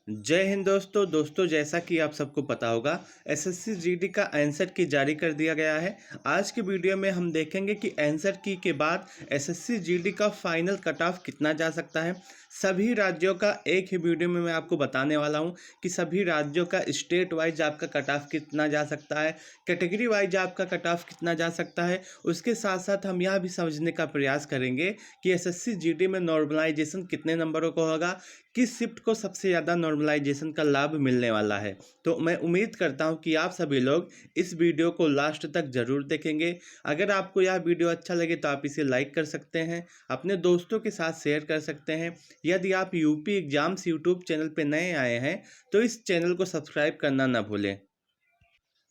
जय हिंद दोस्तों जैसा कि आप सबको पता होगा एसएससी जीडी का आंसर की जारी कर दिया गया है। आज के वीडियो में हम देखेंगे कि आंसर की के बाद एसएससी जीडी का फाइनल कट ऑफ कितना जा सकता है। सभी राज्यों का एक ही वीडियो में मैं आपको बताने वाला हूं कि सभी राज्यों का स्टेट वाइज आपका कट ऑफ कितना जा सकता है, कैटेगरी वाइज आपका कट ऑफ कितना जा सकता है। उसके साथ साथ हम यह भी समझने का प्रयास करेंगे कि एसएससी जीडी में नॉर्मलाइजेशन कितने नंबरों को होगा, किस शिफ्ट को सबसे ज़्यादा नॉर्मलाइजेशन का लाभ मिलने वाला है। तो मैं उम्मीद करता हूं कि आप सभी लोग इस वीडियो को लास्ट तक ज़रूर देखेंगे। अगर आपको यह वीडियो अच्छा लगे तो आप इसे लाइक कर सकते हैं, अपने दोस्तों के साथ शेयर कर सकते हैं। यदि आप यूपी एग्जाम्स यूट्यूब चैनल पर नए आए हैं तो इस चैनल को सब्सक्राइब करना ना भूलें।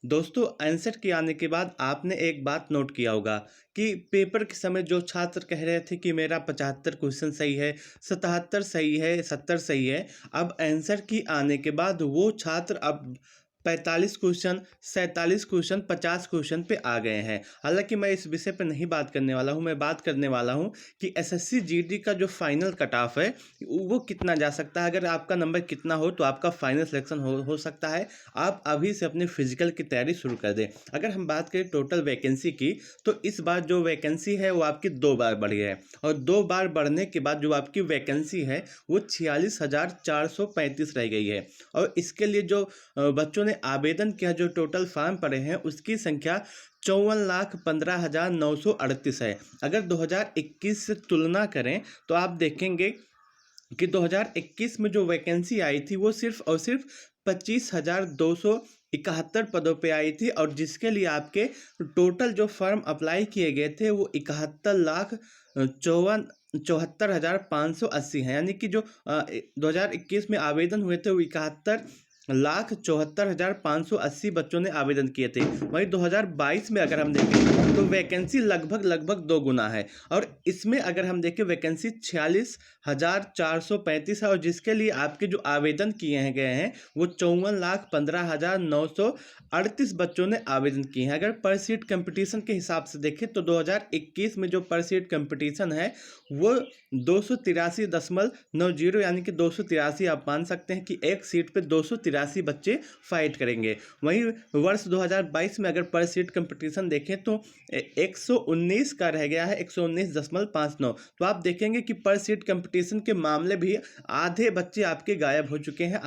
दोस्तों, आंसर के आने के बाद आपने एक बात नोट किया होगा कि पेपर के समय जो छात्र कह रहे थे कि मेरा 75 क्वेश्चन सही है, 77 सही है, 70 सही है, अब आंसर की आने के बाद वो छात्र अब 45 क्वेश्चन, 47 क्वेश्चन, 50 क्वेश्चन पे आ गए हैं। हालांकि मैं इस विषय पे नहीं बात करने वाला हूँ, मैं बात करने वाला हूँ कि एसएससी जीडी का जो फाइनल कट ऑफ है वो कितना जा सकता है। अगर आपका नंबर कितना हो तो आपका फाइनल सिलेक्शन हो सकता है। आप अभी से अपने फिजिकल की तैयारी शुरू कर दें। अगर हम बात करें टोटल वैकेंसी की तो इस बार जो वैकेंसी है वो आपकी 2 बार बढ़ी है और 2 बार बढ़ने के बाद जो आपकी वैकेंसी है वो 46,435 रह गई है। और इसके लिए जो बच्चों ने आवेदन किया, जो टोटल फॉर्म पड़े हैं उसकी संख्या 54,15,938 है। अगर 2021 से तुलना करें तो आप देखेंगे कि 2021 में जो वैकेंसी आई थी वो सिर्फ और सिर्फ 25,271 पदों पे आई थी और जिसके लिए आपके टोटल जो फॉर्म अप्लाई किए गए थे वो 71,74,580 हैं। यानी कि जो 2021 में आवेदन हुए थे वो 71,74,580 बच्चों ने आवेदन किए थे। वहीं 2022 में अगर हम देखें तो वैकेंसी लगभग लगभग 2 गुना है और इसमें अगर हम देखें वैकेंसी 46,435 है और जिसके लिए आपके जो आवेदन किए गए हैं वो 54,15,938 बच्चों ने आवेदन किए हैं। अगर पर सीट कंपटीशन के हिसाब से देखें तो 2021 में जो पर सीट कंपटीशन है वो 283.90 यानी कि 283 आप मान सकते हैं कि एक सीट पे 283 बच्चे फाइट करेंगे। वहीं वर्ष 2022 में अगर पर सीट कंपटीशन देखें तो 119 का रह गया है, 119.59। तो आप देखेंगे कि पर सीट कंपटीशन के मामले भी आधे बच्चे आपके गायब हो चुके हैं,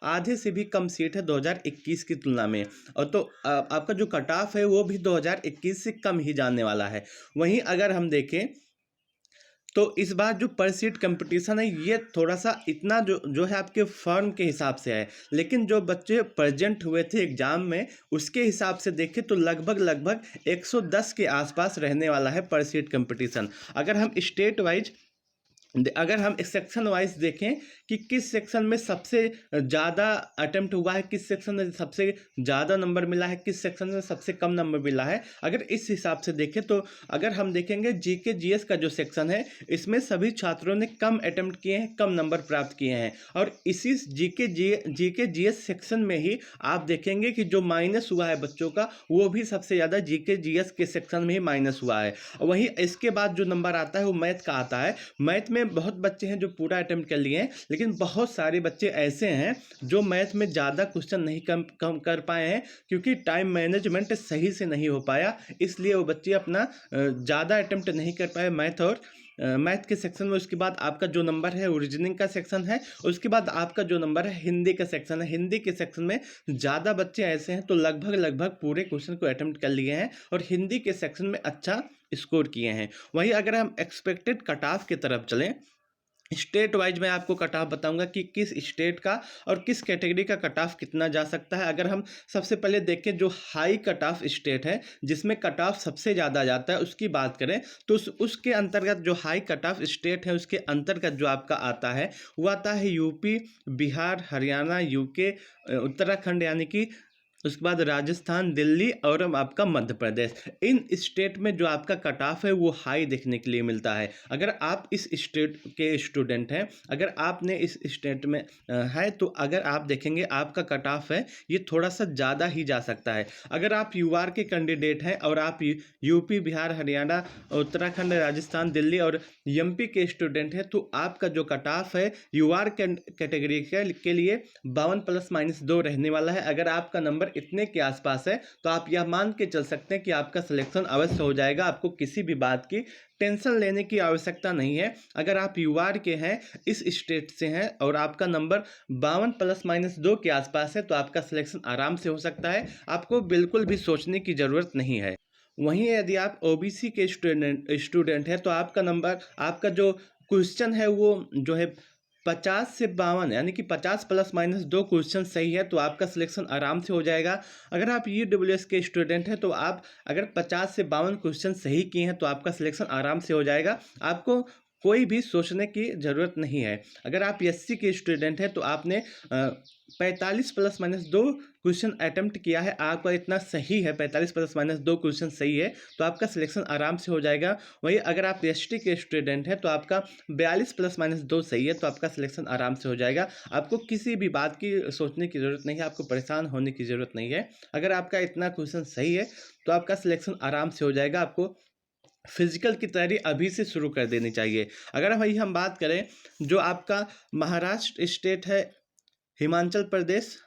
आधे से भी कम सीट है 2021 की तुलना में। और तो आपका जो कट ऑफ है वो भी 2021 से कम ही जाने वाला है। वहीं अगर हम देखें तो इस बार जो पर सीट कंपटीशन है ये थोड़ा सा इतना जो है आपके फॉर्म के हिसाब से है, लेकिन जो बच्चे प्रेजेंट हुए थे एग्जाम में उसके हिसाब से देखें तो लगभग लगभग 110 के आसपास रहने वाला है पर सीट कंपटीशन। अगर हम स्टेट वाइज अगर हम सेक्शन वाइज देखें कि किस सेक्शन में सबसे ज़्यादा अटेम्प्ट हुआ है, किस सेक्शन में सबसे ज़्यादा नंबर मिला है, किस सेक्शन में सबसे कम नंबर मिला है, अगर इस हिसाब से देखें तो अगर हम देखेंगे जीके जीएस का जो सेक्शन है इसमें सभी छात्रों ने कम अटेम्प्ट किए हैं, कम नंबर प्राप्त किए हैं। और इसी जीके जीएस सेक्शन में ही आप देखेंगे कि जो माइनस हुआ है बच्चों का वो भी सबसे ज़्यादा जीके जीएस के सेक्शन में ही माइनस हुआ है। वहीं इसके बाद जो नंबर आता है वो मैथ का आता है। मैथ में बहुत बच्चे हैं जो पूरा अटेम्प्ट कर लिए हैं, लेकिन बहुत सारे बच्चे ऐसे हैं जो मैथ में ज़्यादा क्वेश्चन नहीं कम कर पाए हैं क्योंकि टाइम मैनेजमेंट सही से नहीं हो पाया, इसलिए वो बच्चे अपना ज़्यादा अटेम्प्ट नहीं कर पाए मैथ और मैथ के सेक्शन में। उसके बाद आपका जो नंबर है रीजनिंग का सेक्शन है, उसके बाद आपका जो नंबर है हिंदी का सेक्शन है। हिंदी के सेक्शन में ज़्यादा बच्चे ऐसे हैं तो लगभग लगभग पूरे क्वेश्चन को अटेम्प्ट कर लिए हैं और हिंदी के सेक्शन में अच्छा स्कोर किए हैं। वहीं अगर हम एक्सपेक्टेड कट ऑफ की तरफ चलें, स्टेट वाइज मैं आपको कट ऑफ बताऊंगा कि किस स्टेट का और किस कैटेगरी का कट ऑफ कितना जा सकता है। अगर हम सबसे पहले देखें जो हाई कट ऑफ स्टेट है जिसमें कट ऑफ सबसे ज़्यादा जाता है उसकी बात करें तो उसके अंतर्गत जो हाई कट ऑफ स्टेट है उसके अंतर्गत जो आपका आता है वो आता है यूपी, बिहार, हरियाणा, यूके, उत्तराखंड यानी कि उसके बाद राजस्थान, दिल्ली और आपका मध्य प्रदेश। इन स्टेट में जो आपका कट ऑफ है वो हाई देखने के लिए मिलता है। अगर आप इस स्टेट के स्टूडेंट हैं, अगर आपने इस स्टेट में है, तो अगर आप देखेंगे आपका कट ऑफ है ये थोड़ा सा ज़्यादा ही जा सकता है। अगर आप यूआर के कैंडिडेट हैं और आप यूपी, बिहार, हरियाणा, उत्तराखंड, राजस्थान, दिल्ली और एमपी के स्टूडेंट हैं, तो आपका जो कट ऑफ है यूआर कैटेगरी के लिए 52 ± 2 रहने वाला है। अगर आपका नंबर इतने के आसपास है तो आप यह मान के चल सकते हैं कि आपका सिलेक्शन अवश्य हो जाएगा। आपको किसी भी बात की टेंशन लेने की आवश्यकता नहीं है। अगर आप यूआर के हैं, इस स्टेट से हैं और आपका नंबर 52 ± 2 के आसपास है, तो आपका सिलेक्शन आराम से हो सकता है। आपको बिल्कुल भी सोचने की ज़रूरत नहीं है। वहीं यदि आप ओबीसी के स्टूडेंट हैं, तो आपका नंबर, आपका जो क्वेश्चन है वो जो है 50 से 52, यानी कि 50 ± 2 क्वेश्चन सही है तो आपका सिलेक्शन आराम से हो जाएगा। अगर आप ईडब्ल्यूएस के स्टूडेंट हैं तो आप अगर 50 से 52 क्वेश्चन सही किए हैं तो आपका सिलेक्शन आराम से हो जाएगा। आपको कोई भी सोचने की ज़रूरत नहीं है। अगर आप एससी के स्टूडेंट हैं तो आपने 45 ± 2 क्वेश्चन अटेम्प्ट किया है, आपका इतना सही है, 45 ± 2 क्वेश्चन सही है, तो आपका सिलेक्शन आराम से हो जाएगा। वहीं अगर आप एसटी के स्टूडेंट हैं तो आपका 42 ± 2 सही है, तो आपका सिलेक्शन आराम से हो जाएगा। आपको किसी भी बात की सोचने की ज़रूरत नहीं है, आपको परेशान होने की ज़रूरत नहीं है। अगर आपका इतना क्वेश्चन सही है तो आपका सिलेक्शन आराम से हो जाएगा। आपको फिजिकल की तैयारी अभी से शुरू कर देनी चाहिए। अगर भाई हम बात करें जो आपका महाराष्ट्र स्टेट है, हिमाचल प्रदेश,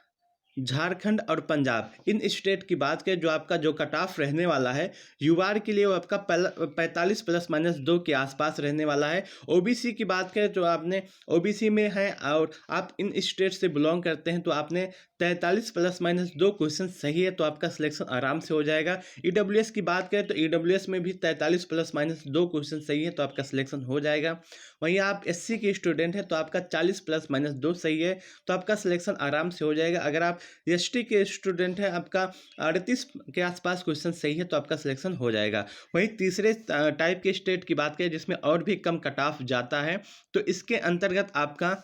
झारखंड और पंजाब, इन स्टेट की बात करें, जो आपका जो कट ऑफ रहने वाला है यूआर के लिए वो आपका 45 ± 2 के आसपास रहने वाला है। ओबीसी की बात करें तो आपने ओबीसी में है और आप इन स्टेट से बिलोंग करते हैं तो आपने 43 ± 2 क्वेश्चन सही है, तो आपका सिलेक्शन आराम से हो जाएगा। ईडब्ल्यूएस की बात करें तो ईडब्ल्यूएस में भी 43 ± 2 क्वेश्चन सही है, तो आपका सिलेक्शन हो जाएगा। वहीं आप एससी के स्टूडेंट हैं तो आपका 40 ± 2 सही है, तो आपका सिलेक्शन आराम से हो जाएगा। अगर आप एसटी के स्टूडेंट हैं, आपका 38 के आसपास क्वेश्चन सही है, तो आपका सिलेक्शन हो जाएगा। वहीं तीसरे टाइप के स्टेट की बात करें जिसमें और भी कम कट ऑफ जाता है, तो इसके अंतर्गत आपका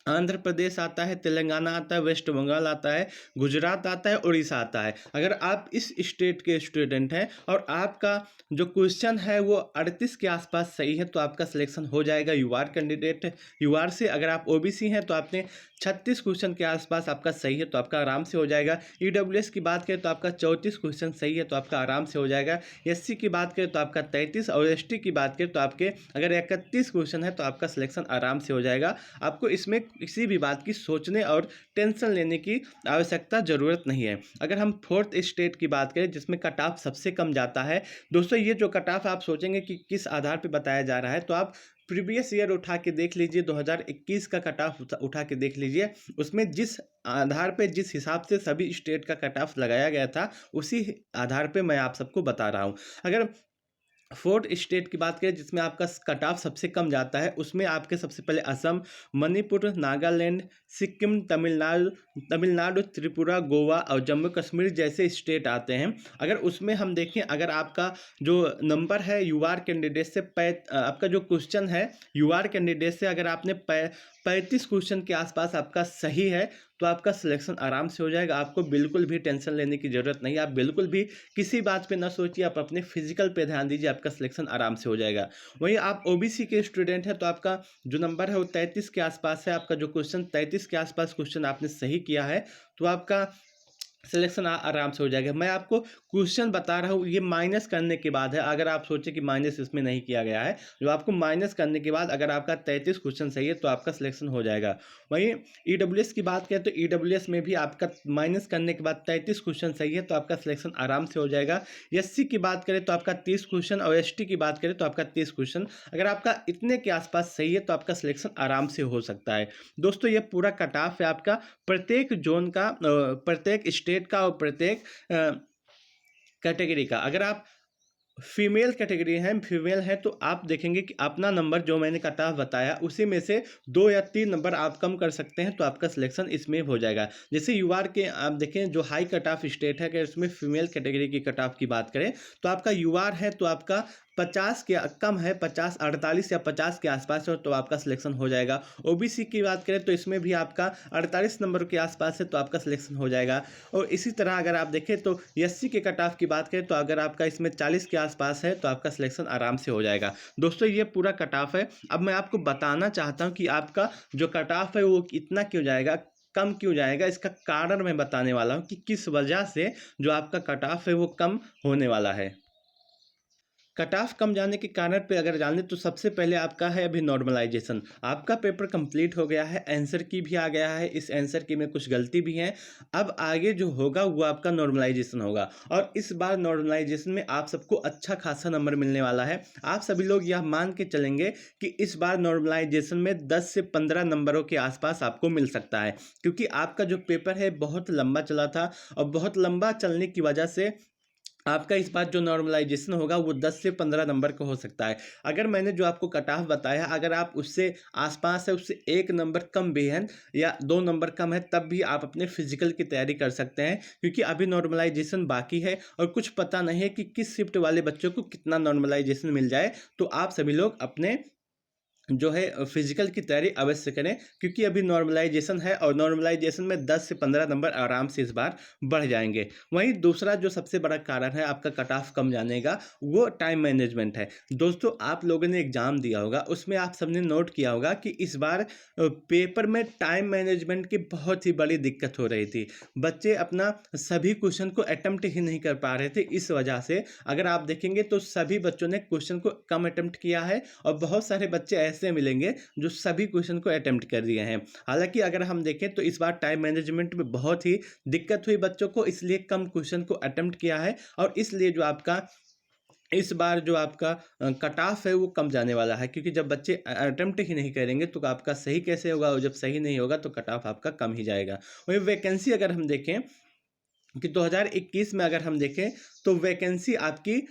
आंध्र प्रदेश आता है, तेलंगाना आता है, वेस्ट बंगाल आता है, गुजरात आता है, उड़ीसा आता है। अगर आप इस स्टेट के स्टूडेंट हैं और आपका जो क्वेश्चन है वो 38 के आसपास सही है, तो आपका सिलेक्शन हो जाएगा यूआर कैंडिडेट यूआर से। अगर आप ओबीसी हैं तो आपने 36 क्वेश्चन के आसपास आपका सही है, तो आपका आराम से हो जाएगा। ईडब्ल्यूएस की बात करें तो आपका 34 क्वेश्चन सही है, तो आपका आराम से हो जाएगा। एससी की बात करें तो आपका 33 और एसटी की बात करें तो आपके अगर 31 क्वेश्चन है तो आपका सिलेक्शन आराम से हो जाएगा। आपको इसमें किसी भी बात की सोचने और टेंशन लेने की आवश्यकता ज़रूरत नहीं है। अगर हम फोर्थ स्टेट की बात करें जिसमें कट ऑफ सबसे कम जाता है, दोस्तों ये जो कट ऑफ आप सोचेंगे कि किस आधार पर बताया जा रहा है, तो आप प्रीवियस ईयर उठा के देख लीजिए, 2021 का कट ऑफ उठा के देख लीजिए। उसमें जिस आधार पे, जिस हिसाब से सभी स्टेट का कट ऑफ लगाया गया था, उसी आधार पे मैं आप सबको बता रहा हूँ। अगर फोर्थ स्टेट की बात करें जिसमें आपका कट ऑफ सबसे कम जाता है, उसमें आपके सबसे पहले असम, मणिपुर, नागालैंड, सिक्किम, तमिलनाडु, त्रिपुरा, गोवा और जम्मू कश्मीर जैसे स्टेट आते हैं। अगर उसमें हम देखें, अगर आपका जो नंबर है यूआर कैंडिडेट से आपका जो क्वेश्चन है यूआर कैंडिडेट से अगर आपने 35 क्वेश्चन के आसपास आपका सही है, तो आपका सिलेक्शन आराम से हो जाएगा। आपको बिल्कुल भी टेंशन लेने की ज़रूरत नहीं है। आप बिल्कुल भी किसी बात पे ना सोचिए, आप अपने फिजिकल पे ध्यान दीजिए, आपका सिलेक्शन आराम से हो जाएगा। वहीं आप ओबीसी के स्टूडेंट हैं तो आपका जो नंबर है वो 33 के आसपास है। आपका जो क्वेश्चन 33 के आसपास क्वेश्चन आपने सही किया है, तो आपका सिलेक्शन आराम से हो जाएगा। मैं आपको क्वेश्चन बता रहा हूँ, ये माइनस करने के बाद है। अगर आप सोचें कि माइनस इसमें नहीं किया गया है, जो आपको माइनस करने के बाद अगर आपका 33 क्वेश्चन सही है तो आपका सिलेक्शन हो जाएगा। वहीं ईडब्ल्यूएस की बात करें तो ईडब्ल्यूएस में भी आपका माइनस करने के बाद 33 क्वेश्चन सही है, तो आपका सिलेक्शन आराम से हो जाएगा। एससी की बात करें तो आपका 30 क्वेश्चन और एसटी की बात करें तो आपका 30 क्वेश्चन, अगर आपका इतने के आसपास सही है तो आपका सिलेक्शन आराम से हो सकता है। दोस्तों ये पूरा कट ऑफ है आपका प्रत्येक जोन का, प्रत्येक स्टेट का और प्रत्येक कैटेगरी का। अगर आप फीमेल कैटेगरी हैं, फीमेल हैं, तो आप देखेंगे कि अपना नंबर जो मैंने कट ऑफ बताया उसी में से 2 या 3 नंबर आप कम कर सकते हैं, तो आपका सिलेक्शन इसमें हो जाएगा। जैसे यूआर के आप देखें जो हाई कट ऑफ स्टेट है, अगर इसमें फीमेल कैटेगरी की कट ऑफ की बात करें तो आपका यूआर है तो आपका 50 के कम है, 50 48 या 50 के आसपास हो तो आपका सिलेक्शन हो जाएगा। ओबीसी की बात करें तो इसमें भी आपका 48 नंबर के आसपास है तो आपका सिलेक्शन हो जाएगा। और इसी तरह अगर आप देखें तो एससी के कट ऑफ की बात करें तो अगर आपका इसमें 40 के आसपास है तो आपका सिलेक्शन आराम से हो जाएगा। दोस्तों ये पूरा कट ऑफ है। अब मैं आपको बताना चाहता हूँ कि आपका जो कट ऑफ है वो इतना क्यों जाएगा, कम क्यों जाएगा। इसका कारण मैं बताने वाला हूँ कि किस वजह से जो आपका कट ऑफ है वो कम होने वाला है। कट ऑफ कम जाने के कारण पे अगर जाने तो सबसे पहले आपका है अभी नॉर्मलाइजेशन। आपका पेपर कंप्लीट हो गया है, आंसर की भी आ गया है, इस आंसर की में कुछ गलती भी है। अब आगे जो होगा वो आपका नॉर्मलाइजेशन होगा और इस बार नॉर्मलाइजेशन में आप सबको अच्छा खासा नंबर मिलने वाला है। आप सभी लोग यह मान के चलेंगे कि इस बार नॉर्मलाइजेशन में 10 से 15 नंबरों के आसपास आपको मिल सकता है, क्योंकि आपका जो पेपर है बहुत लंबा चला था और बहुत लंबा चलने की वजह से आपका इस बार जो नॉर्मलाइजेशन होगा वो 10 से 15 नंबर का हो सकता है। अगर मैंने जो आपको कट ऑफ बताया अगर आप उससे आसपास है, उससे 1 नंबर कम भी है या 2 नंबर कम है, तब भी आप अपने फिजिकल की तैयारी कर सकते हैं, क्योंकि अभी नॉर्मलाइजेशन बाकी है और कुछ पता नहीं है कि किस शिफ्ट वाले बच्चों को कितना नॉर्मलाइजेशन मिल जाए। तो आप सभी लोग अपने जो है फिजिकल की तैयारी अवश्य करें, क्योंकि अभी नॉर्मलाइजेशन है और नॉर्मलाइजेशन में 10 से 15 नंबर आराम से इस बार बढ़ जाएंगे। वहीं दूसरा जो सबसे बड़ा कारण है आपका कट ऑफ कम जाने का वो टाइम मैनेजमेंट है। दोस्तों आप लोगों ने एग्जाम दिया होगा, उसमें आप सबने नोट किया होगा कि इस बार पेपर में टाइम मैनेजमेंट की बहुत ही बड़ी दिक्कत हो रही थी। बच्चे अपना सभी क्वेश्चन को अटेम्प्ट ही नहीं कर पा रहे थे। इस वजह से अगर आप देखेंगे तो सभी बच्चों ने क्वेश्चन को कम अटेम्प्ट किया है और बहुत सारे बच्चे ऐसे मिलेंगे जो सभी क्वेश्चन को अटेम्प्ट कर दिए हैं। हालांकि अगर हम देखें तो इस बार टाइम मैनेजमेंट में बहुत ही दिक्कत हुई बच्चों को, इसलिए कम क्वेश्चन को अटेम्प्ट किया है और इसलिए जो आपका इस बार जो आपका कट ऑफ है वो कम जाने वाला है, क्योंकि जब बच्चे अटेम्प्ट ही नहीं करेंगे तो आपका सही कैसे होगा, और जब सही नहीं होगा तो कट ऑफ आपका कम ही जाएगा। वही वैकेंसी अगर हम देखें कि 2021 में अगर हम देखें तो वैकेंसी आपकी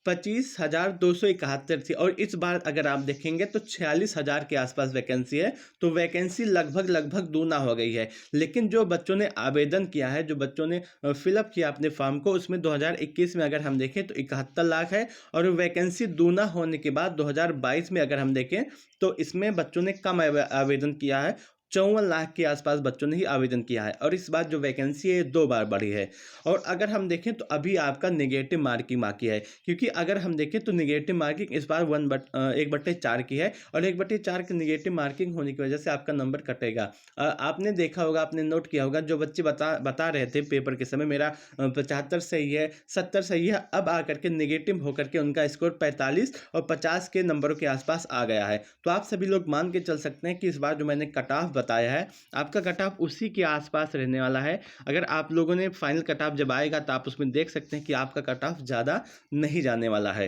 25,271 थी और इस बार अगर आप देखेंगे तो 46,000 के आसपास वैकेंसी है। तो वैकेंसी लगभग दूना हो गई है। लेकिन जो बच्चों ने आवेदन किया है, जो बच्चों ने फिलअप किया अपने फॉर्म को, उसमें 2021 में अगर हम देखें तो 71 लाख है और वैकेंसी दूना होने के बाद 2022 में अगर हम देखें तो इसमें बच्चों ने कम आवेदन किया है। 54 लाख के आसपास बच्चों ने ही आवेदन किया है और इस बार जो वैकेंसी है 2 बार बढ़ी है। और अगर हम देखें तो अभी आपका नेगेटिव मार्किंग बाकी है, क्योंकि अगर हम देखें तो नेगेटिव मार्किंग इस बार 1/4 की है और 1/4 की नेगेटिव मार्किंग होने की वजह से आपका नंबर कटेगा। आपने देखा होगा, आपने नोट किया होगा, जो बच्चे बता रहे थे पेपर के समय मेरा 75 सही है, 70 सही है, अब आकर के नेगेटिव होकर के उनका स्कोर 45 और 50 के नंबरों के आसपास आ गया है। तो आप सभी लोग मान के चल सकते हैं कि इस बार जो मैंने कट ऑफ बताया है आपका कट ऑफ उसी के आसपास रहने वाला है। अगर आप लोगों ने फाइनल कट ऑफ जब आएगा तो आप उसमें देख सकते हैं कि आपका कट ऑफ ज़्यादा नहीं जाने वाला है।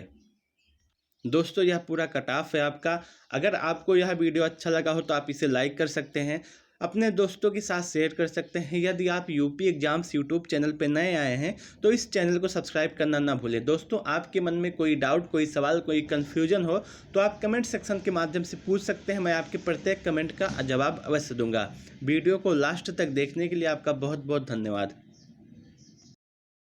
दोस्तों यह पूरा कट ऑफ है आपका। अगर आपको यह वीडियो अच्छा लगा हो तो आप इसे लाइक कर सकते हैं, अपने दोस्तों के साथ शेयर कर सकते हैं। यदि आप यूपी एग्जाम्स यूट्यूब चैनल पर नए आए हैं तो इस चैनल को सब्सक्राइब करना ना भूलें। दोस्तों आपके मन में कोई डाउट, कोई सवाल, कोई कन्फ्यूजन हो तो आप कमेंट सेक्शन के माध्यम से पूछ सकते हैं। मैं आपके प्रत्येक कमेंट का जवाब अवश्य दूंगा। वीडियो को लास्ट तक देखने के लिए आपका बहुत बहुत धन्यवाद।